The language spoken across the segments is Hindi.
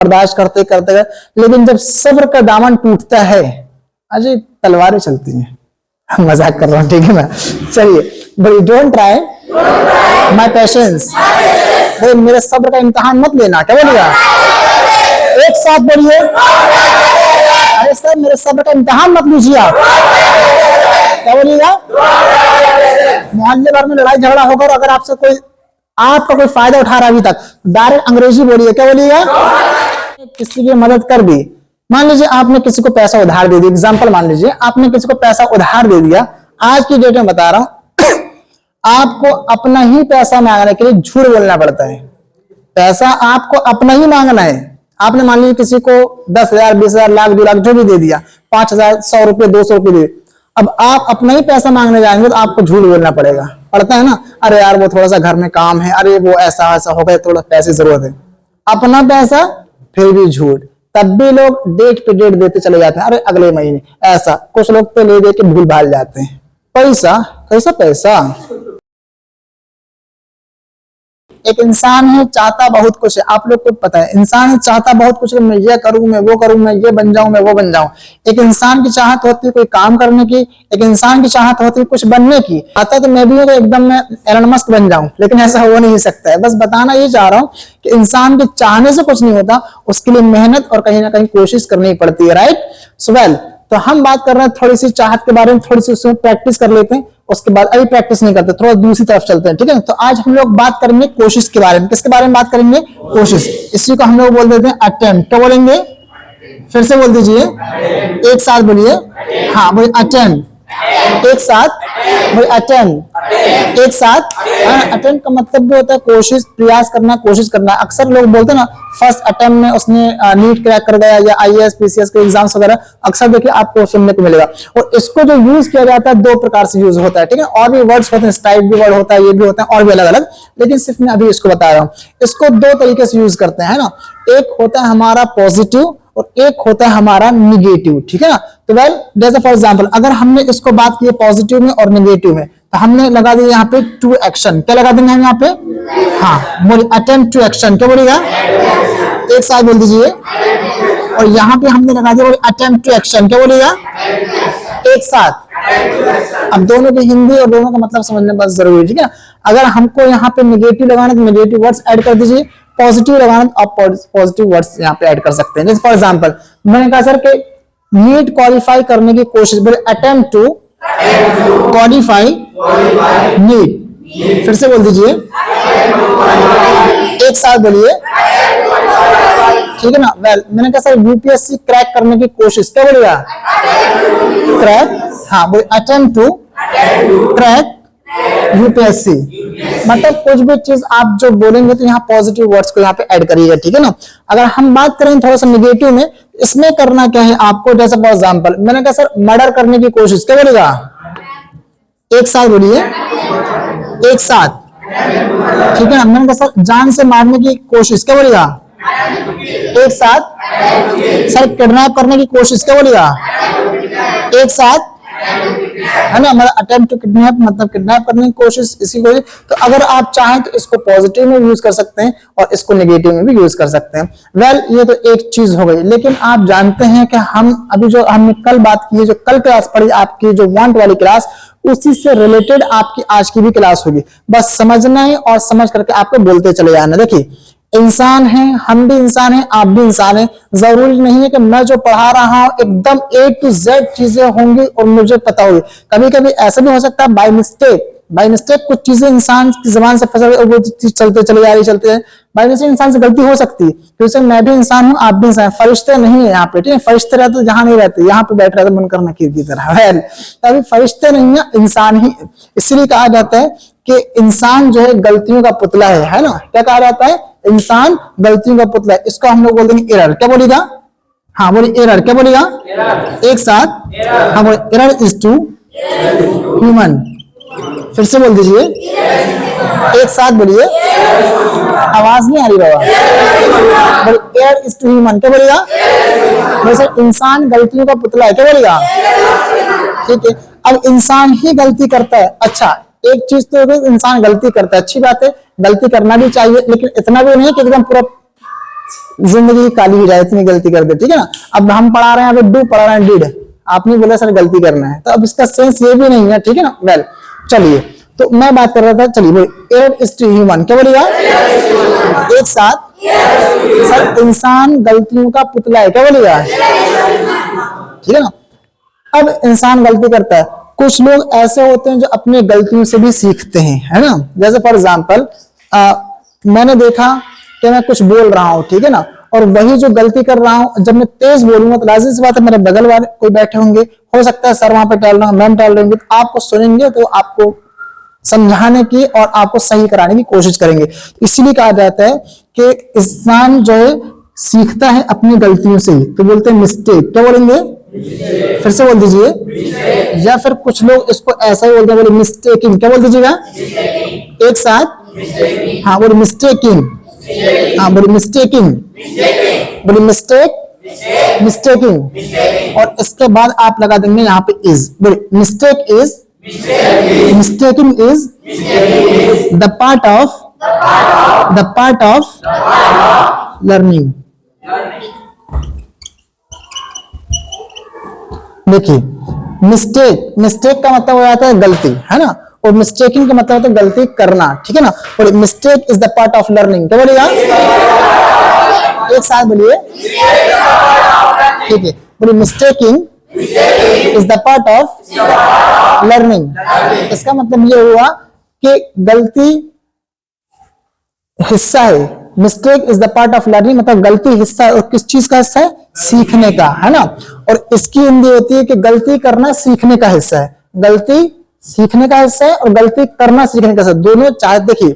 बर्दाश्त करते करते गए, लेकिन जब सब्र का दामन टूटता है अजय तलवारें चलती हैं। हम मजाक कर रहा हूँ, ठीक है ना। चलिए, but you don't try my patience, मेरे सब्र का इम्तिहान मत लेना। क्या बोलिएगा? एक साथ बोलिए, अरे सर मेरे सब्र का इम्तिहान मत लीजिए आप। क्या बोलिएगा? मोहल्ले भर में लड़ाई झगड़ा होगा और अगर आपसे कोई आपका कोई फायदा उठा रहा है अभी तक, डायरेक्ट अंग्रेजी बोलिए। क्या बोलिएगा? किसी की मदद कर दी, मान लीजिए आपने किसी को पैसा उधार दे दिया, एग्जांपल मान लीजिए आपने किसी को पैसा उधार दे दिया, आज की डेट में बता रहा हूं आपको अपना ही पैसा मांगने के लिए झूठ बोलना पड़ता है। पैसा आपको अपना ही मांगना है। आपने मान लीजिए किसी को 10,000, 20,000, लाख, 2 लाख जो भी दे दिया, 5,000, 100 रुपए, 200 रुपए दे, अब आप अपना ही पैसा मांगने जाएंगे तो आपको झूठ बोलना पड़ेगा, पड़ता है ना। अरे यार वो थोड़ा सा घर में काम है, अरे वो ऐसा ऐसा हो गया, थोड़ा पैसे जरूरत है। अपना पैसा फिर भी झूठ, तब भी लोग डेट पे डेट देते चले जाते हैं, अरे अगले महीने ऐसा। कुछ लोग तो ले दे के भूल भाल जाते हैं। पैसा कैसा पैसा? एक इंसान है चाहता बहुत कुछ है, आप लोग को पता है इंसान है चाहता बहुत कुछ है, मैं ये करूं, मैं वो करूं, मैं ये बन जाऊं, मैं वो बन जाऊं। एक इंसान की चाहत होती है कोई काम करने की, एक इंसान की चाहत होती है कुछ बनने की। आता तो मैं भी हूं तो एकदम मैं एलन मस्क बन जाऊं, लेकिन ऐसा हो नहीं सकता है। बस बताना ये चाह रहा हूं कि इंसान के चाहने से कुछ नहीं होता, उसके लिए मेहनत और कहीं ना कहीं कोशिश करनी पड़ती है, राइट। सो वेल, तो हम बात कर रहे हैं थोड़ी सी चाहत के बारे में, थोड़ी सी उसमें प्रैक्टिस कर लेते हैं, उसके बाद अभी प्रैक्टिस नहीं करते, थोड़ा दूसरी तरफ चलते हैं, ठीक है। तो आज हम लोग बात करेंगे कोशिश के बारे में। किसके बारे में बात करेंगे? कोशिश। इसी को हम लोग बोल देते हैं अटेम्प्ट। क्या बोलेंगे? फिर से बोल दीजिए, एक साथ बोलिए। हाँ बोलिए अटेम्प्ट, एक साथ बोलिए अटेम्प्ट, एक साथ। अटेम्प्ट का मतलब भी होता है कोशिश, प्रयास करना, कोशिश करना। अक्सर लोग बोलते हैं ना फर्स्ट अटेम्प्ट में उसने नीट क्रैक कर गया या IAS PCS के एग्जाम्स वगैरह, अक्सर देखिए आपको सुनने को मिलेगा। और इसको जो यूज किया जाता है 2 प्रकार से यूज होता है, ठीक है। और भी वर्ड्स होते हैं, स्टाइप भी वर्ड होता है, ये भी होता है और भी अलग अलग, लेकिन सिर्फ मैं अभी इसको बता रहा हूँ। इसको 2 तरीके से यूज करते हैं ना, एक होता है हमारा पॉजिटिव और एक होता है हमारा निगेटिव, ठीक है ना। तो वेल जैसे फॉर एग्जांपल अगर हमने इसको बात की पॉजिटिव में और निगेटिव में, तो हमने लगा दिया यहाँ पे टू एक्शन। क्या लगा देंगे हम यहाँ पे? हाँ बोलिए अटेम्प्ट टू एक्शन। क्या बोलिएगा? एक साथ बोल दीजिए। और यहाँ पे हमने लगा दिया अटेम्प्ट टू एक्शन। क्या बोलिएगा? एक साथ। अब दोनों की हिंदी और दोनों का मतलब समझना बस जरूरी है, ठीक है। अगर हमको यहाँ पे निगेटिव लगाना तो निगेटिव वर्ड्स ऐड कर दीजिए, पॉजिटिव लगाना तो आप पॉजिटिव वर्ड्स यहाँ पे ऐड कर सकते हैं। जैसे फॉर एग्जांपल मैंने कहा सर कि नीट क्वालिफाई करने की कोशिश, बोले अटेम्प्ट टू क्वालिफाई नीट। फिर से बोल दीजिए, एक साथ बोलिए, ठीक है ना। वेल मैंने कहा सर UPSC क्रैक करने की कोशिश। क्या बोलेगा? क्रैक। हाँ बोले अटेम्प्ट टू क्रैक UPSC। मतलब कुछ भी चीज आप जो बोलेंगे तो यहाँ पॉजिटिव वर्ड्स को यहाँ पे ऐड करिएगा, ठीक है ना। अगर हम बात करें थोड़ा सा निगेटिव में, इसमें करना क्या है आपको, जैसे फॉर एग्जांपल मैंने कहा सर मर्डर करने की कोशिश। क्या बोलेगा? एक साथ बोलिए, एक साथ, ठीक है ना। मैंने कहा सर जान से मारने की कोशिश। क्या बोलेगा? एक साथ। सर किडनैप करने की कोशिश। क्या बोलेगा? एक साथ, है ना। मतलब अटेम्प्ट टू किडनैप मतलब किडनैप करने की कोशिश, इसी को। तो अगर आप चाहें तो इसको पॉजिटिव में यूज कर सकते हैं और इसको नेगेटिव में भी यूज कर सकते हैं। वेल ये तो एक चीज हो गई, लेकिन आप जानते हैं कि हम अभी जो हमने कल बात की है, जो कल क्लास पढ़ी आपकी जो वांट वाली क्लास, उसी से रिलेटेड आपकी आज की भी क्लास होगी। बस समझना है और समझ करके आपको बोलते चले जाना। देखिए इंसान है, हम भी इंसान हैं, आप भी इंसान हैं। जरूरी नहीं है कि मैं जो पढ़ा रहा हूं एकदम A to Z चीजें होंगी और मुझे पता होगी। कभी कभी ऐसा भी हो सकता है बाय मिस्टेक कुछ चीजें इंसान की जबान से फंस वो चीज चलते चले जा रही चलते हैं, बाय मिस्टेक इंसान से गलती हो सकती है। क्योंकि मैं भी इंसान हूं, आप भी इंसान हैं, फरिश्ते नहीं है यहाँ पे, ठीक है। फरिश्ते रहते तो जहां नहीं रहते, यहाँ पे बैठ रहते मुनकर नकीर की तरह। अभी फरिश्ते नहीं है, इंसान ही। इसलिए कहा जाता है कि इंसान जो है गलतियों का पुतला है ना। क्या कहा जाता है? इंसान गलतियों का पुतला है। इसको हम लोग बोल देंगे एरर। क्या बोलेगा? हाँ बोलिए एरर। क्या बोलेगा? एक साथ। हाँ बोलिए एरर इज टू ह्यूमन। फिर से बोल दीजिए, एक साथ बोलिए, आवाज नहीं आ रही बाबा। बोलिए एरर इज टू ह्यूमन। क्या बोलेगा? वैसे इंसान गलतियों का पुतला है। क्या बोलेगा? ठीक है। अब इंसान ही गलती करता है। अच्छा एक चीज तो इंसान गलती करता है, अच्छी बात है, गलती करना भी चाहिए, लेकिन इतना भी नहीं कि एकदम पूरा जिंदगी काली हो जाए इतनी गलती कर दे, ठीक है ना। अब हम पढ़ा रहे हैं, अभी डू पढ़ा रहे हैं डिड, आपने बोला सर गलती करना है, तो अब इसका सेंस ये भी नहीं है, ठीक है ना। वेल चलिए, तो मैं बात कर रहा था, चलिए बोलिए एयर इज टू ह्यूमन, क्या बोलिएगा एक साथ, सर इंसान गलतियों का पुतला है, क्या बोलिएगा, ठीक है ना। अब इंसान गलती करता है, कुछ लोग ऐसे होते हैं जो अपने गलतियों से भी सीखते हैं, है ना। जैसे फॉर एग्जाम्पल मैंने देखा कि मैं कुछ बोल रहा हूं, ठीक है ना, और वही जो गलती कर रहा हूं जब मैं तेज बोलूंगा तो लाजिम सी बात है मेरे बगल वाले कोई बैठे होंगे, हो सकता है सर वहां पे टहल रहा हूं, मैम टहल रही होंगी, तो आपको सुनेंगे तो आपको समझाने की और आपको सही कराने की कोशिश करेंगे। इसलिए कहा जाता है कि इंसान जो है सीखता है अपनी गलतियों से ही, तो बोलते हैं मिस्टेक, क्या बोलेंगे, फिर से बोल दीजिए, या फिर कुछ लोग इसको ऐसा ही बोलते हैं, बोले मिस्टेकिंग, क्या बोल दीजिएगा एक साथ, हाँ बोले मिस्टेकिंग, हाँ बोले मिस्टेकिंग, बोले मिस्टेक, मिस्टेकिंग, और इसके बाद आप लगा देंगे यहाँ पे इज, बोले mistake is, mistaking is the part of learning. देखिए मिस्टेक का मतलब हो जाता है गलती, है ना, और मिस्टेकिंग का मतलब होता है गलती करना, ठीक है ना। बोलिए mistake is the part of learning, क्या बोलिएगा एक साथ बोलिए, ठीक है, बोलिए mistaking is the part of learning. इसका मतलब ये हुआ कि गलती हिस्सा है, mistake is the part of learning मतलब गलती हिस्सा है, और किस चीज का हिस्सा है, सीखने का, है ना। और इसकी हिंदी होती है कि गलती करना सीखने का हिस्सा है, गलती सीखने का हिस्सा है और गलती करना सीखने का हिस्सा, दोनों। चाहे देखिए,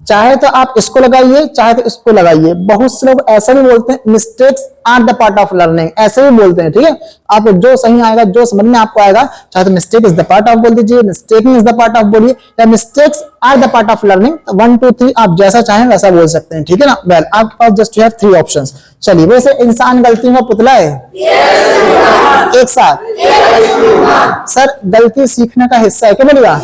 चाहे तो आप इसको लगाइए चाहे तो इसको लगाइए, बहुत से लोग ऐसा भी बोलते हैं mistakes are the part of learning, ऐसे भी बोलते हैं, ठीक है। आपको जो सही आएगा, जो समझ में आपको आएगा, चाहे तो mistake is the part of बोल दीजिए, mistaking is the part of बोलिए, या mistakes are the part of learning, 1 2 3 आप जैसा चाहें वैसा बोल सकते हैं, ठीक है ना। वेल आपके पास जस्ट यू हैव 3 ऑप्शंस। चलिए, वैसे इंसान गलतियों का पुतला है, एक साथ, सर गलती सीखने का हिस्सा है, क्या बोलिएगा,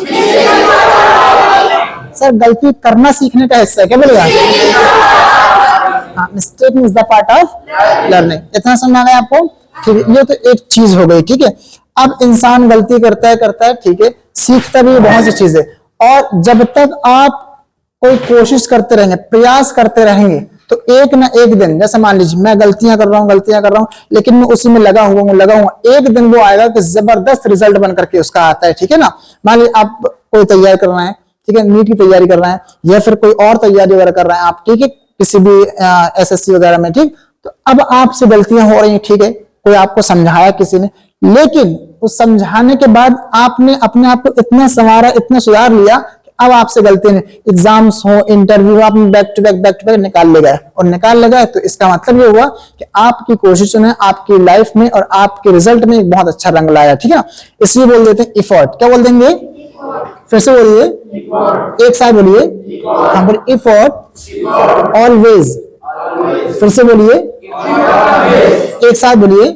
सर गलती करना सीखने का हिस्सा है, क्या बोलिएगा, हाँ mistake is the part of learning. इतना समझ आ गया आपको, ठीक है। ये तो एक चीज हो गई, ठीक है। अब इंसान गलती करता है, ठीक है, सीखता भी बहुत सी चीजें, और जब तक आप कोई कोशिश करते रहेंगे, प्रयास करते रहेंगे, तो एक ना एक दिन, जैसे मान लीजिए मैं गलतियां कर रहा हूं, लेकिन मैं उसी में लगा हुआ, एक दिन वो आएगा कि जबरदस्त रिजल्ट बन करके उसका आता है, ठीक है ना। मान लीजिए आप कोई तैयारी कर रहे हैं, ठीक है, नीट की तैयारी कर रहे हैं, या फिर कोई और तैयारी वगैरह कर रहे हैं आप, ठीक है, किसी भी एसएससी वगैरह में, ठीक। तो अब आपसे गलतियां हो रही हैं, ठीक है, कोई आपको समझाया किसी ने, लेकिन उस समझाने के बाद आपने अपने आप को इतना संवारा, इतना सुधार लिया कि अब आपसे गलती नहीं, एग्जाम्स हो, इंटरव्यू हो, आपने बैक टू बैक निकाल ले गए, तो इसका मतलब ये हुआ कि आपकी कोशिशों ने आपकी लाइफ में और आपके रिजल्ट में एक बहुत अच्छा रंग लाया, ठीक है। इसलिए बोल देते हैं इफर्ट, क्या बोल देंगे, फिर से बोलिए, एक साथ बोलिए, हाँ बोलिए इफर्ट ऑलवेज, फिर से बोलिए, एक साथ बोलिए,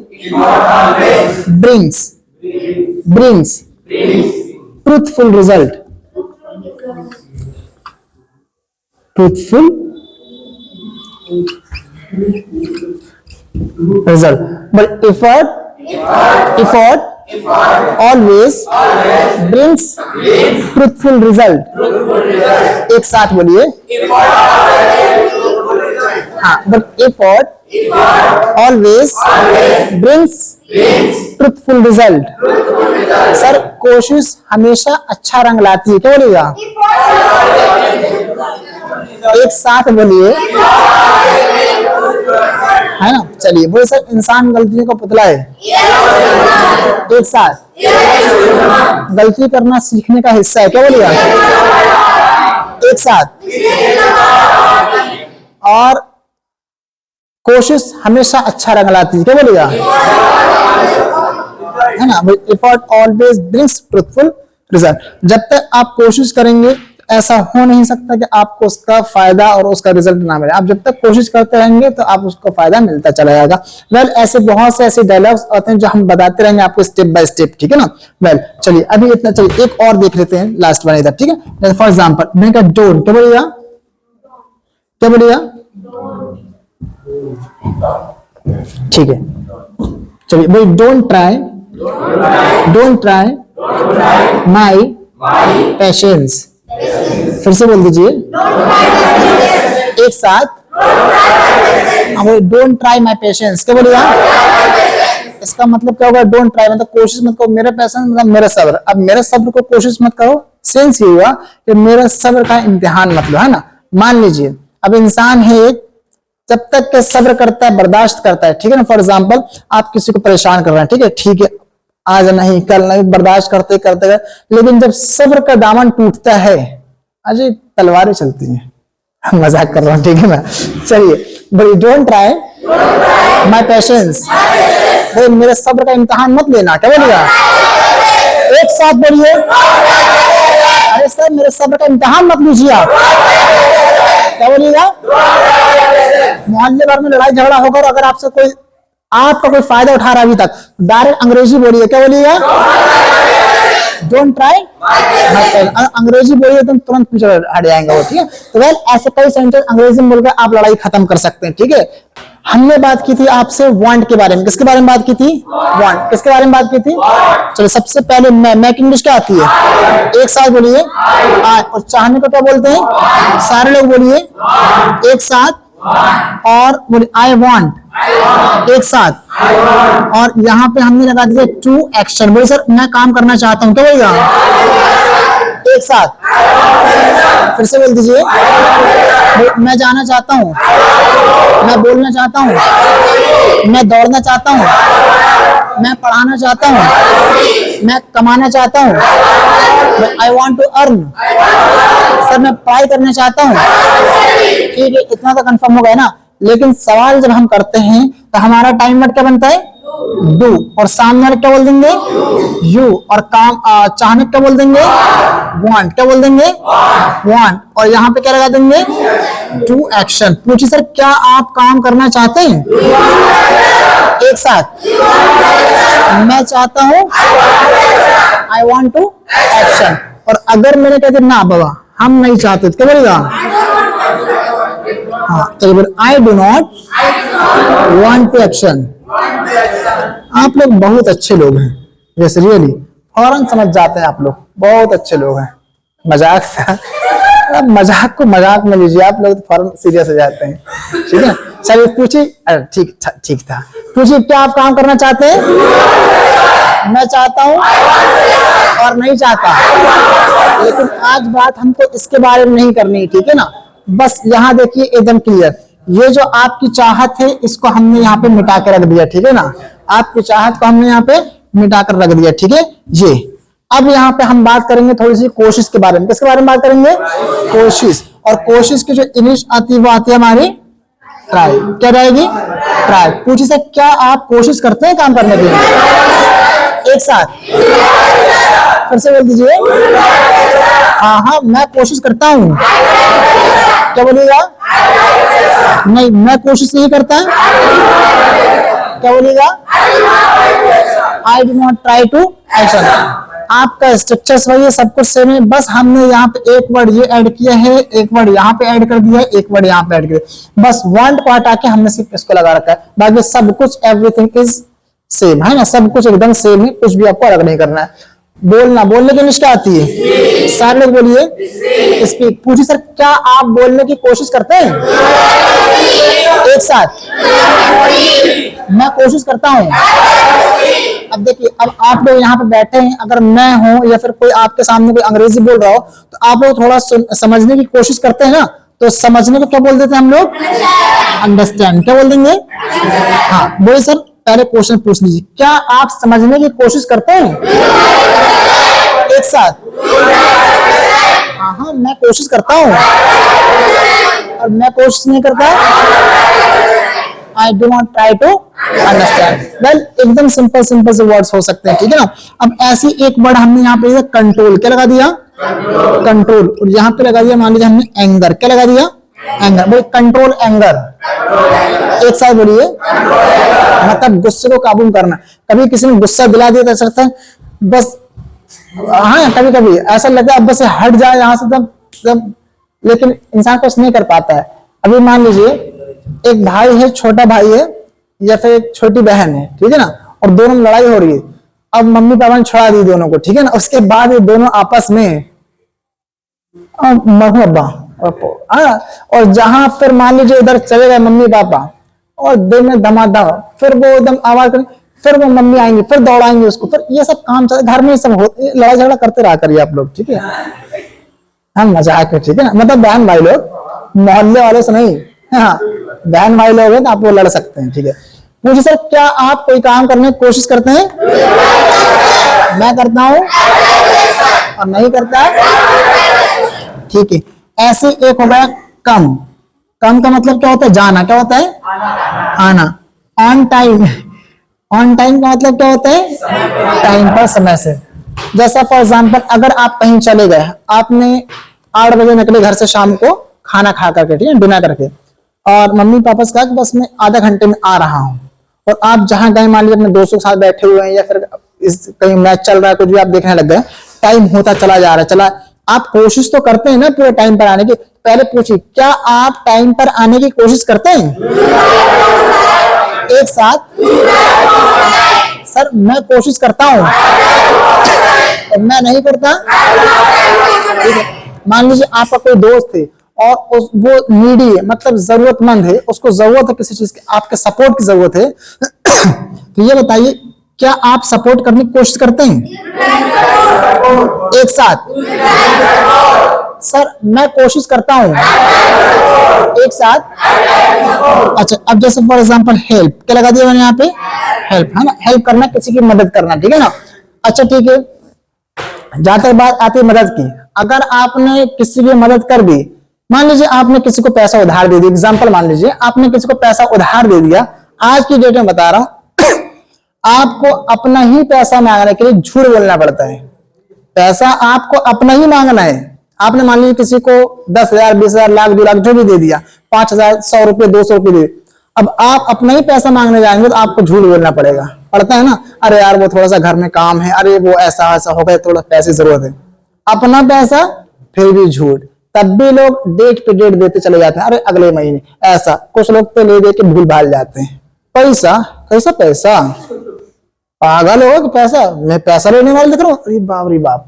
brings truthful result, but effort always brings truthful result, एक साथ बोलिए, हाँ but effort always brings truthful result, sir कोशिश हमेशा अच्छा रंग लाती है, क्या बोलिएगा, एक साथ बोलिए, है ना। चलिए, बोले सर इंसान गलतियों का पुतला है, एक साथ, गलती करना सीखने का हिस्सा है, क्या बोलिएगा, एक साथ, और कोशिश हमेशा अच्छा रंग लाती है, क्या बोलिएगा, है ना। Effort always brings truthful result, जब तक आप कोशिश करेंगे ऐसा हो नहीं सकता कि आपको उसका फायदा और उसका रिजल्ट ना मिले। आप जब तक कोशिश करते रहेंगे तो आप उसको फायदा मिलता चला जाएगा। वेल ऐसे बहुत से ऐसे डायलॉग्स आते हैं जो हम बताते रहेंगे आपको स्टेप बाय स्टेप, ठीक है ना। वेल चलिए अभी इतना, चलिए एक और देख लेते हैं, लास्ट वन इधर, ठीक है। फॉर एग्जाम्पल मैंने कहा डोंट, क्या बोलिएगा, क्या बोलिएगा, ठीक है, चलिए भाई, डोंट ट्राई माई पेशेंस। फिर से बोल दीजिए एक साथ। डोंट ट्राई माई पेशेंस, क्या बोलिएगा? इसका मतलब क्या होगा? डोंट ट्राई मतलब कोशिश मत करो, मेरा पेशेंस मतलब मेरा सब्र। अब मेरे सब्र को कोशिश मत करो, सेंस ये हुआ कि मेरा सब्र का इम्तिहान मत लो, है ना। मान लीजिए अब इंसान है, जब तक के सब्र करता है, बर्दाश्त करता है, ठीक है ना। फॉर एग्जाम्पल आप किसी को परेशान कर रहे हैं, ठीक है, आज नहीं कल नहीं, बर्दाश्त करते करते गए, लेकिन जब सब्र का दामन टूटता है, अजय तलवारें चलती हैं। मजाक कर रहा हूं, ठीक है ना। चलिए, but don't try my patience, मेरे सब्र का इम्तिहान मत लेना, क्या बोलिएगा? एक साथ बोलिए, अरे सर मेरे सब्र का इम्तिहान मत लीजिए आप, क्या बोलिएगा? मोहल्ले भर में लड़ाई झगड़ा होगा और अगर आपसे कोई आपका कोई फायदा उठा रहा है अभी तक, डायरेक्ट अंग्रेजी बोलिए, क्या बोलिएगा? Don't try. अंग्रेजी बोलिए तो तुरंत पीछे हट जाएंगे वो, ठीक है। तो वेल ऐसे कई सेंटेंस अंग्रेजी में बोलकर आप लड़ाई खत्म कर सकते हैं, ठीक है। हमने बात की थी आपसे वांट के बारे में। किसके बारे में बात की थी? वांट। किसके बारे में बात की थी? चलो सबसे पहले मैं की इंग्लिश क्या आती है? एक साथ बोलिए। और चाहने को क्या बोलते हैं? सारे लोग बोलिए एक साथ। और बोलिए आई वांट, एक साथ। और यहाँ पे हमने लगा दिया टू एक्शन। बोलिए सर मैं काम करना चाहता हूँ, क्या बोलिएगा? एक साथ। फिर से बोल दीजिए, मैं जाना चाहता हूँ, मैं बोलना चाहता हूँ, मैं दौड़ना चाहता हूँ, मैं पढ़ाना चाहता हूँ, मैं कमाना चाहता हूँ, I want to earn. Sir मैं पढ़ाई करना चाहता हूँ, ठीक है, इतना तो कंफर्म हो गया ना। लेकिन सवाल जब हम करते हैं तो हमारा टाइम वर्ड क्या बनता है? डू। और सामने वाले क्या बोल देंगे? यू। और काम चाहने क्या बोल देंगे? वांट। क्या बोल देंगे? वांट। और यहाँ पे क्या लगा देंगे? To action. पूछिए सर क्या आप काम करना चाहते हैं? एक साथ। मैं चाहता हूँ, आई वॉन्ट टू एक्शन। और अगर मैंने कह दिया ना बाबा हम नहीं चाहते, क्या बोलेगा? हाँ, चलिए I do not want to action. आप लोग बहुत अच्छे लोग हैं, यस रियली, फौरन समझ जाते हैं आप लोग, बहुत अच्छे लोग हैं। मजाक था, अब मजाक को मजाक में लीजिए, आप लोग तो फौरन सीरियस हो जाते हैं, ठीक है। चलिए पूछिए, ठीक था। पूछिए क्या आप काम करना चाहते हैं? मैं चाहता हूँ और नहीं चाहता। लेकिन आज बात हमको इसके बारे में नहीं करनी, ठीक है ना। बस यहाँ देखिए एकदम क्लियर, ये जो आपकी चाहत है इसको हमने यहाँ पे मिटा के रख दिया, ठीक है ना। आपकी चाहत को हमने यहाँ पे मिटा कर रख दिया, ठीक है। ये अब यहाँ पे हम बात करेंगे थोड़ी सी कोशिश के बारे में। किसके बारे में बात करेंगे? कोशिश। और कोशिश की जो इंग्लिश आती है वो आती है हमारी ट्राई। क्या रहेगी? ट्राई। पूछिए सर क्या आप कोशिश करते हैं काम करने के लिए? एक साथ। फिर से बोल दीजिए। हाँ मैं कोशिश करता हूँ। क्या बोलिएगा? नहीं मैं कोशिश नहीं करता। क्या बोलिएगा? I do not try to action. आपका स्ट्रक्चर वही है, सब कुछ सेम है, बस हमने यहाँ पे एक वर्ड ये ऐड किया है, एक वर्ड यहाँ पे ऐड कर दिया है, एक वर्ड यहाँ पे ऐड किया, बस वांट को हटा के हमने सिर्फ इसको लगा रखा है। बाकी सब कुछ एवरीथिंग इज सेम, है ना, सब कुछ एकदम सेम है, कुछ भी आपको अलग नहीं करना है। बोलने की इंग्लिश क्या आती है? सारे लोग बोलिए स्पीक। पूछिए सर क्या आप बोलने की कोशिश करते हैं? एक साथ। मैं कोशिश करता हूँ। अब देखिए, अब आप लोग यहाँ पे बैठे हैं, अगर मैं हूं या फिर कोई आपके सामने कोई अंग्रेजी बोल रहा हो तो आप लोग थोड़ा समझने की कोशिश करते हैं ना, तो समझने को क्या बोल देते हैं हम लोग? अंडरस्टैंड। क्या बोल देंगे? हाँ बोलिए सर पहले क्वेश्चन पूछ लीजिए, क्या आप समझने की कोशिश करते हैं? एक साथ। हाँ मैं कोशिश करता हूँ। और मैं कोशिश नहीं करता, I do not try to understand. Well, एकदम सिंपल से वर्ड्स हो सकते हैं, ठीक है ना। अब ऐसी एक वर्ड हमने यहाँ पे कंट्रोल, क्या लगा दिया? कंट्रोल। और यहाँ पे लगा दिया मान लीजिए हमने एंगर, क्या लगा दिया? एंगर। बोलिए कंट्रोल एंगर। एक साथ बोलिए, मतलब गुस्से को काबू करना। कभी किसी ने गुस्सा दिला दिया तो ऐसा बस, हाँ कभी कभी ऐसा लगता है अब बस हट जाए यहाँ से तब, लेकिन इंसान कुछ नहीं कर पाता है। अभी मान लीजिए एक भाई है, छोटा भाई है या फिर एक छोटी बहन है, ठीक है ना, और दोनों में लड़ाई हो रही है। अब मम्मी पापा ने छुड़ा दी दोनों को, ठीक है ना। उसके बाद ये दोनों आपस में मरहबा, और जहां फिर मान लीजिए इधर चले गए मम्मी पापा और दिन में धमाधम, फिर वो एकदम आवाज करें, फिर वो मम्मी आएंगी, फिर दौड़ाएंगे उसको, फिर ये सब काम चल घर में ही सब होते, लड़ाई झगड़ा करते रहा करिए आप लोग, ठीक है। हम मजाक है, ठीक है ना, मतलब बहन भाई लोग, मोहल्ले वालों से नहीं। हाँ, बहन भाई लोग हैं तो आप वो लड़ सकते हैं, ठीक है। मुझे सर, क्या आप कोई काम करने की कोशिश करते हैं? मैं करता हूं और नहीं करता, ठीक है। ऐसे एक हो गया कम। कम का मतलब क्या होता है? जाना। क्या होता है? आना। On time. ऑन टाइम का मतलब क्या होता है? टाइम पर, समय से। जैसा फॉर एग्जाम्पल, अगर आप कहीं चले गए, आपने 8 बजे निकले घर से शाम को खाना खा करके, ठीक है, डिनर करके, और मम्मी पापा से कहा कि बस मैं आधा घंटे में आ रहा हूँ, और आप जहां गए मान लीजिए अपने दोस्तों के साथ बैठे हुए हैं या फिर कहीं मैच चल रहा है, कुछ भी आप देखने लग गए, टाइम होता चला जा रहा है, चला, आप कोशिश तो करते हैं ना पूरे टाइम पर आने की। पहले पूछिए, क्या आप टाइम पर आने की कोशिश करते हैं? एक साथ। सर, मैं कोशिश करता हूं और मैं नहीं करता। मान लीजिए आपका कोई दोस्त है और वो नीडी है, मतलब जरूरतमंद है, उसको जरूरत है किसी चीज की, आपके सपोर्ट की जरूरत है, तो ये बताइए, क्या आप सपोर्ट करने की कोशिश करते हैं? एक साथ। सर, मैं कोशिश करता हूं। एक साथ। अच्छा, अब जैसे फॉर एग्जांपल हेल्प, क्या लगा दिया मैंने यहाँ पे? हेल्प, है ना, हेल्प करना, किसी की मदद करना, ठीक है ना। अच्छा, ठीक है, जहां तक बात आती है मदद की, अगर आपने किसी की मदद कर दी, मान लीजिए आपने किसी को पैसा उधार दे दिया, एग्जांपल मान लीजिए आपने किसी को पैसा उधार दे दिया, आज की डेट में बता रहा हूं, आपको अपना ही पैसा मांगने के लिए झूठ बोलना पड़ता है। पैसा आपको अपना ही मांगना है। आपने मान लीजिए किसी को 10,000, 20,000, लाख, 2 लाख जो भी दे दिया, 5,000, 100 रुपये, 200 रुपये दे, अब आप अपना ही पैसा मांगने जाएंगे तो आपको झूठ बोलना पड़ेगा, पड़ता है ना। अरे यार, वो थोड़ा सा घर में काम है, अरे वो ऐसा ऐसा हो गया, थोड़ा पैसे की जरूरत है, अपना पैसा, फिर भी झूठ। तब भी लोग डेट पे डेट देते चले जाते हैं, अरे अगले महीने, ऐसा। कुछ लोग तो ले दे के भूल भाल जाते हैं। पैसा, कैसा पैसा? पागल हो कि पैसा, मैं पैसा लेने वाले दिख रहा हूँ, अरे बाप रे बाप,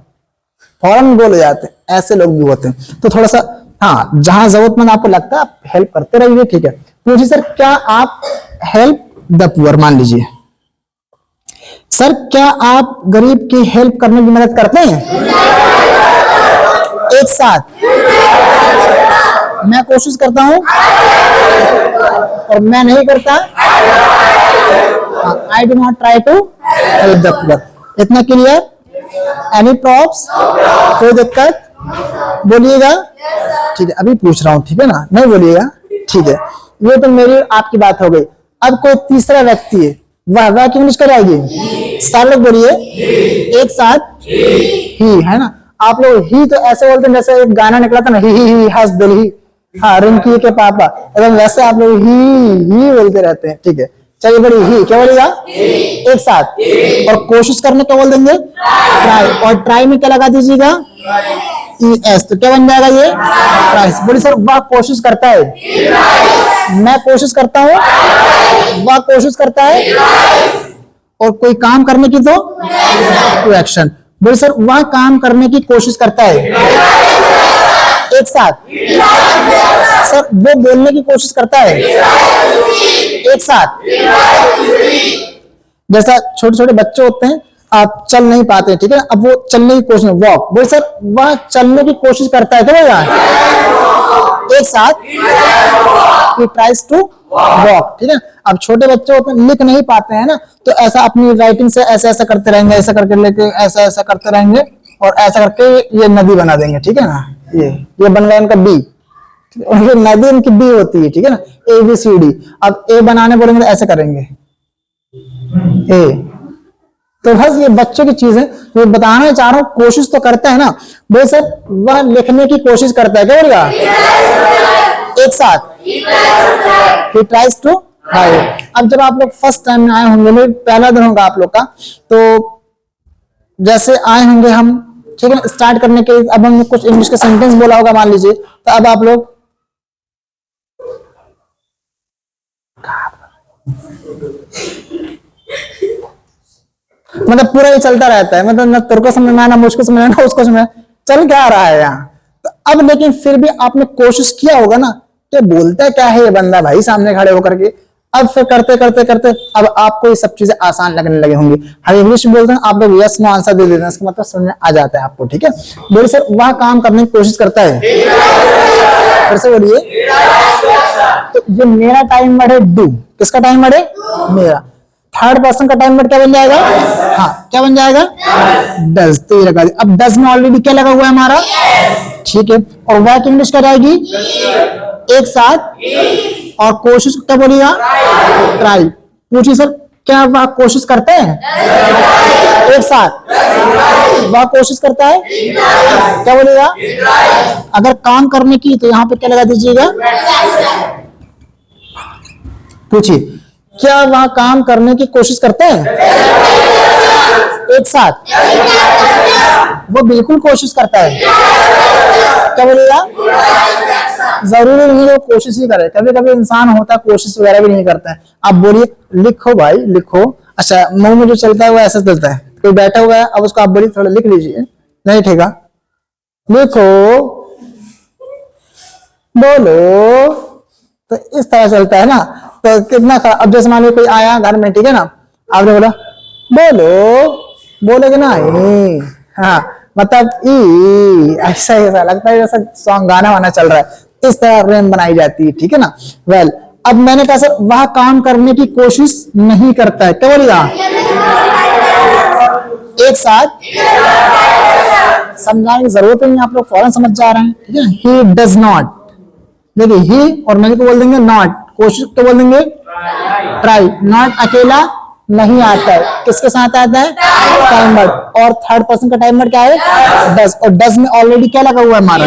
फौरन बोले जाते हैं। ऐसे लोग भी होते हैं, तो थोड़ा सा, हाँ, जहां जरूरतमंद आपको लगता है आप हेल्प करते रहिए, ठीक है। पूछिए, सर, क्या आप हेल्प द पुअर, मान लीजिए सर, क्या आप गरीब की हेल्प करने की मदद करते हैं? एक साथ। मैं कोशिश करता हूं और मैं नहीं करता। I do not try to help the poor. इतना क्लियर? Any probs? कोई दिक्कत? बोलिएगा, ठीक है। अभी पूछ रहा हूं, ठीक है ना, नहीं बोलिएगा, ठीक है। ये तो मेरी आपकी बात हो गई। अब कोई तीसरा व्यक्ति है, वह क्यों इंग्लिश कराएगी? सारे लोग बोलिए एक साथ, ही, है ना। आप लोग ही तो ऐसे बोलते हैं जैसे एक गाना निकला था ना, ही हंस दिल ही, हाँ, रिंकी के पापा, एकदम वैसे आप लोग ही बोलते रहते हैं, ठीक है। चलिए, बड़ी ही, क्या बोलेगा? एक साथ। और कोशिश करने क्या बोल देंगे? ट्राई। और ट्राई में क्या लगा दीजिएगा? ES, तो क्या बन जाएगा ये? ट्राइस। बोलिए, सर, वह कोशिश करता है, मैं कोशिश करता हूँ, वह कोशिश करता है, और कोई काम करने की तो एक्शन। बोलिए, सर, वह काम करने की कोशिश करता है। एक साथ। सर, वो बोलने की कोशिश करता है। एक साथ। जैसा छोटे छोटे बच्चे होते हैं, आप चल नहीं पाते, ठीक है, अब वो चलने की कोशिश, वॉक। बोले, सर, वह चलने की कोशिश करता है, क्या? एक साथ। He tries to walk, ठीक है। अब छोटे बच्चे होते हैं, लिख नहीं पाते हैं ना, तो ऐसा अपनी राइटिंग से ऐसा ऐसा करते रहेंगे, ऐसा करके लेके ऐसा ऐसा करते रहेंगे, और ऐसा करके ये नदी बना देंगे, ठीक है ना। ये बन गया इनका बी, ये नदी इनकी बी होती है, ठीक है ना। ABCD। अब ए बनाने बोलेंगे तो ऐसे करेंगे, ए। तो बस ये बच्चों की चीज है, तो बताना चाह रहा हूं, कोशिश तो करता है ना। बोले, सर, वह लिखने की कोशिश करता है, क्या बोलेगा? एक साथ। He tries to write। अब जब आप लोग फर्स्ट टाइम में आए होंगे, पहला दिन होगा आप लोग का, तो जैसे आए होंगे हम, ठीक है, स्टार्ट करने के लिए अब हमने कुछ इंग्लिश के सेंटेंस बोला होगा मान लीजिए, तो अब आप लोग मतलब पूरा ये चलता रहता है, मतलब ना तेरे को समझ में आना, मुझको समझ में आना, उसको समझ में, चल क्या रहा है यहाँ। तो अब लेकिन फिर भी आपने कोशिश किया होगा ना, तो बोलता क्या है ये बंदा भाई सामने खड़े होकर के। अब फिर करते करते करते अब आपको ये सब चीजें आसान लगने लगे होंगी। हम इंग्लिश में बोलते हैं, आप लोग यस नो आंसर दे देते हैं, इसका मतलब समझ में आ जाता है आपको, ठीक है। बोलिए सर, वह काम करने की कोशिश करता है, फिर से बोलिए। तो जो मेरा टाइम वर्ड है डू, किसका टाइम वर्ड है? मेरा। थर्ड पर्सन का टाइम वर्ड क्या बन जाएगा? हाँ, क्या बन जाएगा? डज। तो ये लगा दिया। अब डज में ऑलरेडी क्या लगा हुआ है हमारा? ठीक है। और वह इंग्लिश क्या रहेगी? एक साथ। और कोशिश क्या बोलिएगा? ट्राई। पूछिए सर, क्या वह कोशिश करते हैं? एक साथ। वह कोशिश करता है, क्या बोलिएगा? अगर काम करने की तो यहाँ पे क्या लगा दीजिएगा? पूछिए, क्या वह काम करने की कोशिश करते हैं? एक साथ। वो बिल्कुल कोशिश करता है, क्या बोलिएगा? जरूरी नहीं वो कोशिश ही करे, कभी कभी इंसान होता है कोशिश वगैरह भी नहीं करता है। आप बोलिए, लिखो भाई लिखो। अच्छा, मुंह में जो चलता है वो ऐसा चलता है। कोई बैठा हुआ है, अब उसको आप बोलिए थोड़ा लिख लीजिए, नहीं ठीक है, लिखो, बोलो, तो इस तरह चलता है ना। तो कितना अब जैसे मान लो कोई आया घर में, ठीक है ना, आपने बोला बोलो, बोलेगे ना हाँ, मतलब ऐसा ऐसा लगता है जैसा सॉन्ग गाना वाना चल रहा है, इस तरह रेम बनाई जाती है, ठीक है ना। वेल, अब मैंने कहा सर वह काम करने की कोशिश नहीं करता है, क्या बोलिएगा? एक साथ समझाने की जरूरत नहीं, आप लोग फौरन समझ जा रहे हैं, ठीक है। ही डज नॉट, देखिए ही और नहीं को बोल देंगे नॉट, कोशिश तो बोल देंगे ट्राई। नॉट अकेला नहीं आता है, किसके साथ आता है? Time word. और थर्ड पर्सन का टाइम वर्ड क्या है? डज। और डज में ऑलरेडी क्या लगा हुआ है हमारा?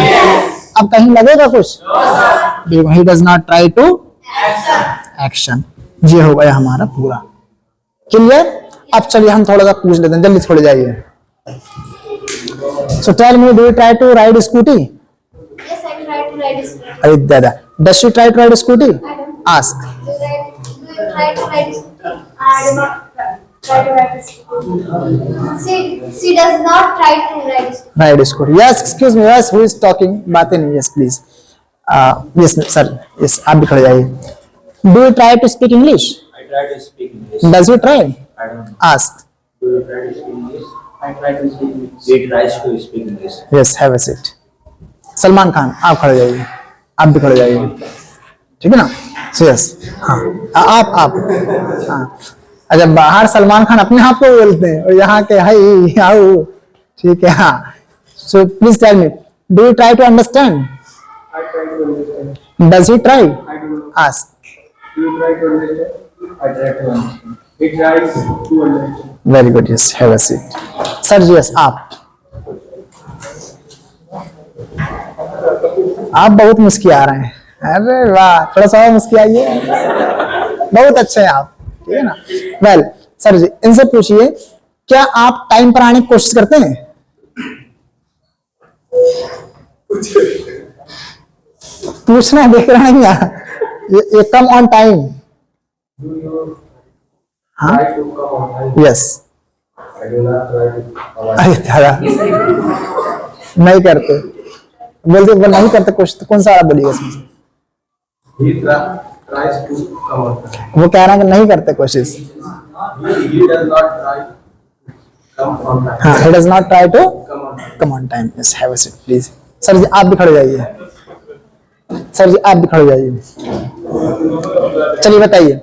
अब कहीं लगेगा कुछ? He does not try to action. ये हो गया हमारा पूरा क्लियर। अब चलिए हम थोड़ा सा पूछ लेते हैं, जल्दी थोड़े जाइए। So tell me, do you try to ride scooty? Yes, I try to ride a scooter. अरे दादा, does she try to ride scooty? Ask. Do you try to ride a scooter? I do not try to ride a scooter. She does not try to ride a scooter. Ride scooty. Yes, excuse me, yes, who is talking? बातें नहीं, yes please. Yes sir, yes आप भी खड़े जाइए। Do you try to speak English? I try to speak English. Does you try? I don't know. Ask. Do you try to speak English? I try to speak English. He tries to speak English. Yes, have a seat. Salman Khan आप खड़े जाइए, आप भी खड़े जाइए, ठीक है ना। सो यस, हाँ आप हाँ। अच्छा, बाहर सलमान खान अपने आप को बोलते हैं और यहाँ के हाई आओ, ठीक है। हाँ, so please tell me, do you try to understand? I try to understand. Does he try? I do not. Ask. Do you try to understand? I try to understand. He tries to understand. Very good, yes, have a seat. Sir ji yes, आप बहुत मुस्किया रहे हैं। अरे वाह, थोड़ा सा और मुस्कियाइए, बहुत अच्छे हैं आप, ठीक है ना। वेल सर जी, इनसे पूछिए, क्या आप टाइम पर आने की कोशिश करते हैं? पूछना देख रहा है क्या? ये come on time. Do you हाँ, try to come on time? Yes. I do not try to come on अरे दादा, नहीं करते, बोलते वो नहीं करते कोशिश, तो कौन सा वाला बोलिएगा इसमें से? He tries to come on time. वो कह रहा है कि नहीं करते कोशिश। He does not try to come on time. हाँ, he does not try to Come on time. come on time. Yes, have a seat, please. Sir ji आप भी खड़े जाइए, सर जी आप भी खड़े जाइए। चलिए बताइए,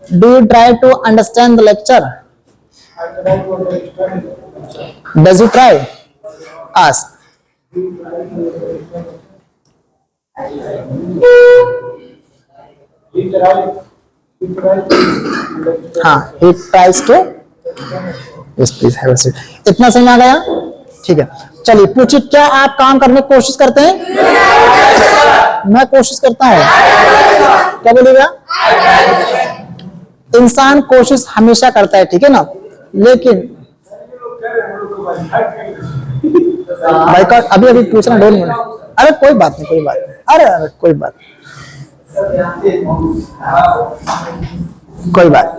do you try to understand the lecture? I try to understand. Does you try? Ask. He tries to understand. हाँ, he tries to। Yes, please have a seat. इतना समझ आ गया? ठीक है, चलिए पूछिए, क्या आप काम करने की कोशिश करते हैं? मैं कोशिश करता हूँ, क्या बोलिएगा? इंसान कोशिश हमेशा करता है, ठीक है ना, लेकिन बाइकआउट अभी अभी पूछना, डोंट मिनट। अरे कोई बात नहीं, कोई बात नहीं, अरे कोई बात नहीं। कोई बात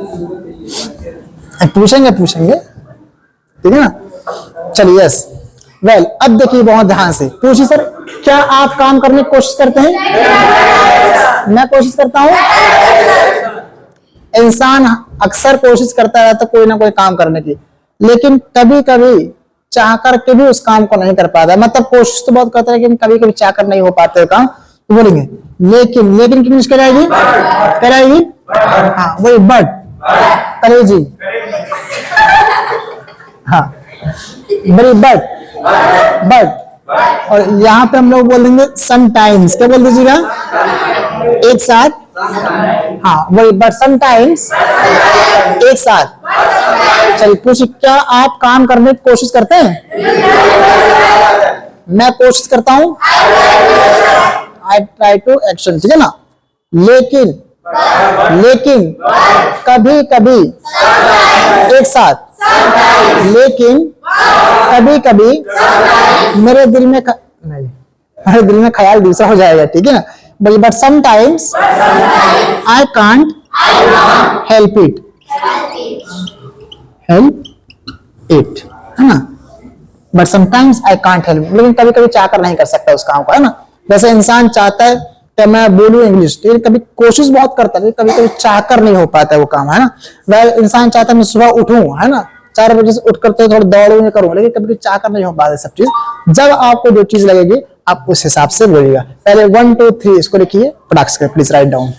पूछेंगे ठीक है ना। चलिए यस वेल अब देखिए बहुत ध्यान से पूछिए सर, क्या आप काम करने की कोशिश करते हैं? मैं कोशिश करता हूं। इंसान अक्सर कोशिश करता रहता कोई ना कोई काम करने की, लेकिन कभी कभी चाह करके भी उस काम को नहीं कर पाता। मतलब कोशिश तो बहुत करता है लेकिन कभी कभी चाह कर नहीं हो पाते काम। तो बोलेंगे लेकिन की इंग्लिश कराएगी हाँ वही बट करेजी हाँ बड़ी बट और यहाँ पे हम लोग बोल देंगे समटाइम्स। क्या बोल दीजिएगा एक साथ? हाँ वही बट समटाइम्स एक साथ। चलिए पूछिए, क्या आप काम करने की कोशिश करते हैं? मैं कोशिश करता हूं। आई ट्राई टू एक्शन, ठीक है ना। लेकिन कभी कभी एक साथ, लेकिन कभी कभी मेरे दिल में ख्याल दूसरा हो जाएगा, ठीक है ना। But sometimes I can't help it है ना। But sometimes I can't help, लेकिन कभी कभी चाहकर नहीं कर सकता उस काम को, है ना। जैसे इंसान चाहता है कि मैं बोलूं इंग्लिश, लेकिन कभी कोशिश बहुत करता है, कभी कभी चाहकर नहीं हो पाता है वो काम, है ना। वह इंसान चाहता है मैं सुबह उठूं, है ना, 4 बजे से उठ करते थोड़ा दौड़ूं या करूं, लेकिन कभी चाहकर नहीं हो पाता सब चीज। जब आपको जो चीज लगेगी आप उस हिसाब से बोलिएगा। पहले 1 2 3 इसको लिखिए, फटाक से प्लीज राइट डाउन।